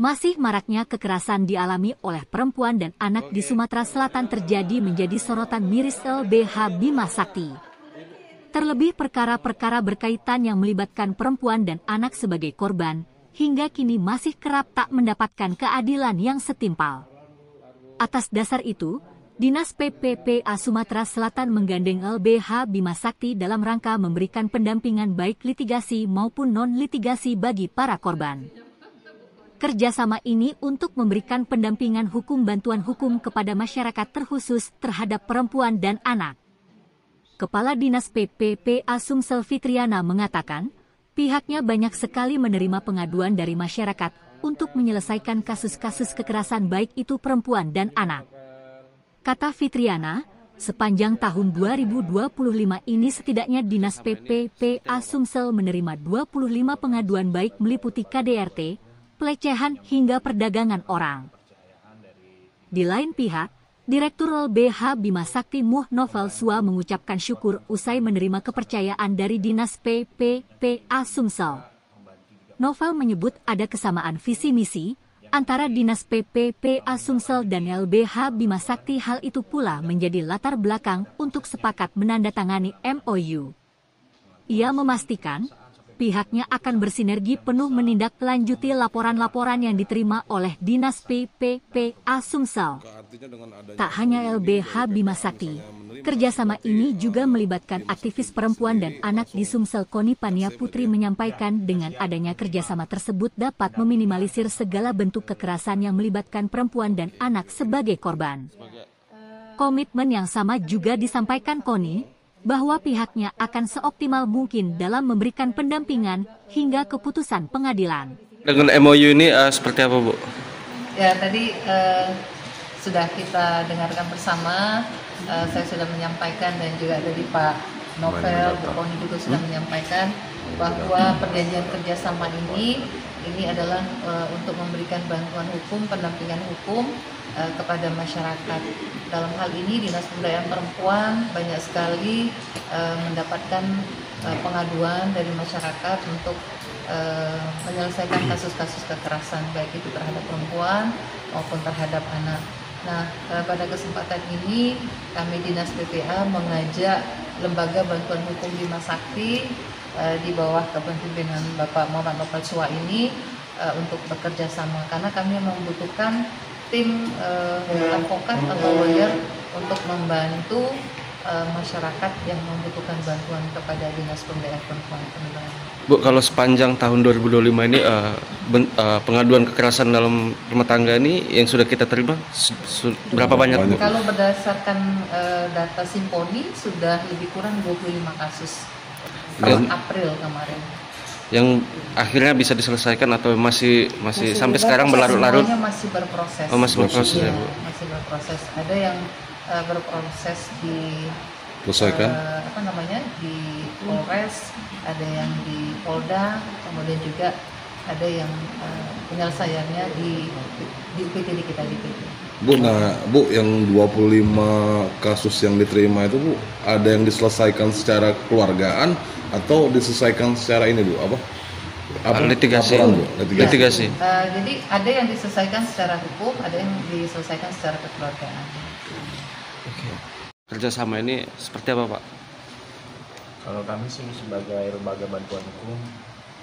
Masih maraknya kekerasan dialami oleh perempuan dan anak di Sumatera Selatan terjadi menjadi sorotan miris LBH Bima Sakti. Terlebih perkara-perkara berkaitan yang melibatkan perempuan dan anak sebagai korban, hingga kini masih kerap tak mendapatkan keadilan yang setimpal. Atas dasar itu, Dinas PPPA Sumatera Selatan menggandeng LBH Bima Sakti dalam rangka memberikan pendampingan baik litigasi maupun non-litigasi bagi para korban. Kerjasama ini untuk memberikan pendampingan hukum bantuan hukum kepada masyarakat terkhusus terhadap perempuan dan anak. Kepala Dinas PPPA Sumsel Fitriana mengatakan, pihaknya banyak sekali menerima pengaduan dari masyarakat untuk menyelesaikan kasus-kasus kekerasan baik itu perempuan dan anak. Kata Fitriana, sepanjang tahun 2025 ini setidaknya Dinas PPPA Sumsel menerima 25 pengaduan baik meliputi KDRT, pelecehan hingga perdagangan orang. Di lain pihak, Direktur LBH Bima Sakti Muh Novel Sua mengucapkan syukur usai menerima kepercayaan dari Dinas PPPA Sumsel. Novel menyebut ada kesamaan visi misi antara Dinas PPPA Sumsel dan LBH Bima Sakti. Hal itu pula menjadi latar belakang untuk sepakat menandatangani MOU. Ia memastikan pihaknya akan bersinergi penuh menindaklanjuti laporan-laporan yang diterima oleh Dinas PPPA Sumsel. Tak hanya LBH Bima Sakti, kerjasama ini juga melibatkan aktivis perempuan dan anak di Sumsel. Koni Pania Putri menyampaikan dengan adanya kerjasama tersebut dapat meminimalisir segala bentuk kekerasan yang melibatkan perempuan dan anak sebagai korban. Komitmen yang sama juga disampaikan Koni, bahwa pihaknya akan seoptimal mungkin dalam memberikan pendampingan hingga keputusan pengadilan. Dengan MOU ini seperti apa, Bu? Ya, tadi sudah kita dengarkan bersama, saya sudah menyampaikan dan juga dari Pak Novel, Bu Koni juga sudah menyampaikan bahwa perjanjian kerjasama ini adalah untuk memberikan bantuan hukum, pendampingan hukum kepada masyarakat. Dalam hal ini Dinas Pemberdayaan Perempuan banyak sekali mendapatkan pengaduan dari masyarakat untuk menyelesaikan kasus-kasus kekerasan baik itu terhadap perempuan maupun terhadap anak. Nah, pada kesempatan ini kami Dinas PPA mengajak Lembaga Bantuan Hukum Bima Sakti di bawah kepemimpinan Bapak Muhammad Novel Sua ini untuk bekerja sama karena kami membutuhkan tim advokat atau lawyer untuk membantu masyarakat yang membutuhkan bantuan kepada Dinas Pemberdayaan Perempuan. Bu, kalau sepanjang tahun 2025 ini pengaduan kekerasan dalam rumah tangga ini yang sudah kita terima berapa banyak, Bu? Kalau berdasarkan data Simponi sudah lebih kurang 25 kasus per April kemarin. Yang akhirnya bisa diselesaikan atau masih sampai sekarang berlarut-larut? Semuanya masih berproses. Oh, masih berproses ya, Bu? Masih berproses. Ada yang berproses di di Polres, ada yang di Polda, kemudian juga ada yang penyelesaiannya di UPT kita di UPT. Bu, Bu, yang 25 kasus yang diterima itu, Bu, ada yang diselesaikan secara keluargaan atau diselesaikan secara ini, Bu, litigasi. Litigasi. Jadi ada yang diselesaikan secara hukum, ada yang diselesaikan secara kekeluargaan. Oke. Kerjasama ini seperti apa, Pak? Kalau kami sih sebagai lembaga bantuan hukum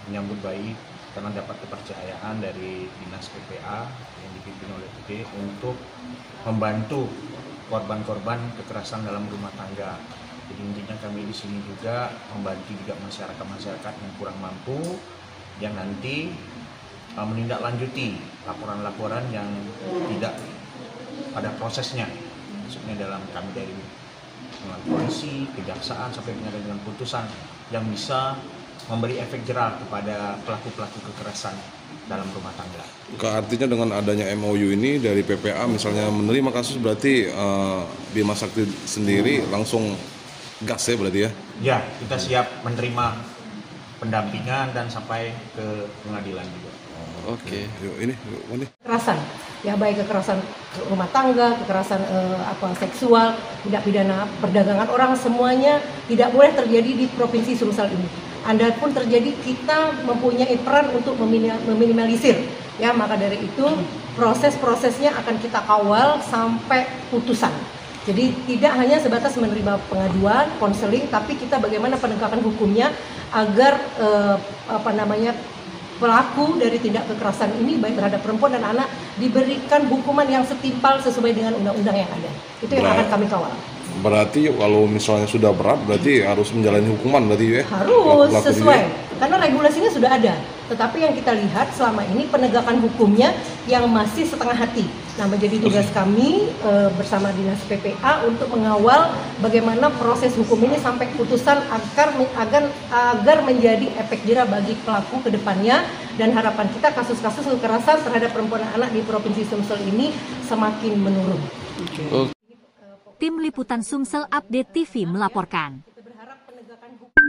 menyambut baik karena dapat kepercayaan dari Dinas PPA yang dipimpin oleh PD untuk membantu korban-korban kekerasan dalam rumah tangga. Jadi intinya kami di sini juga membantu juga masyarakat yang kurang mampu yang nanti menindaklanjuti laporan-laporan yang tidak pada prosesnya, maksudnya dalam kami dari polisi, kejaksaan sampai dengan putusan yang bisa memberi efek jera kepada pelaku-pelaku kekerasan dalam rumah tangga. Artinya dengan adanya MOU ini dari PPA misalnya menerima kasus berarti Bima Sakti sendiri langsung gas ya berarti ya? Ya, kita siap menerima pendampingan dan sampai ke pengadilan juga. Oke. Ini. Kekerasan, ya baik kekerasan rumah tangga, kekerasan seksual, tindak pidana perdagangan orang, semuanya tidak boleh terjadi di Provinsi Sumsel ini. Andapun terjadi, kita mempunyai peran untuk meminimalisir. Ya, maka dari itu proses-prosesnya akan kita kawal sampai putusan. Jadi tidak hanya sebatas menerima pengaduan, konseling, tapi kita bagaimana penegakan hukumnya agar pelaku dari tindak kekerasan ini baik terhadap perempuan dan anak diberikan hukuman yang setimpal sesuai dengan undang-undang yang ada. Itu yang akan kami kawal. Berarti kalau misalnya sudah berat, berarti harus menjalani hukuman berarti ya? Harus sesuai, karena regulasinya sudah ada. Tetapi yang kita lihat selama ini penegakan hukumnya yang masih setengah hati. Nah, menjadi tugas kami bersama Dinas PPA untuk mengawal bagaimana proses hukum ini sampai putusan agar menjadi efek jera bagi pelaku ke depannya, dan harapan kita kasus-kasus kekerasan terhadap perempuan dan anak di Provinsi Sumsel ini semakin menurun. Tim Liputan Sumsel Update TV melaporkan. Kita berharap penegakan hukum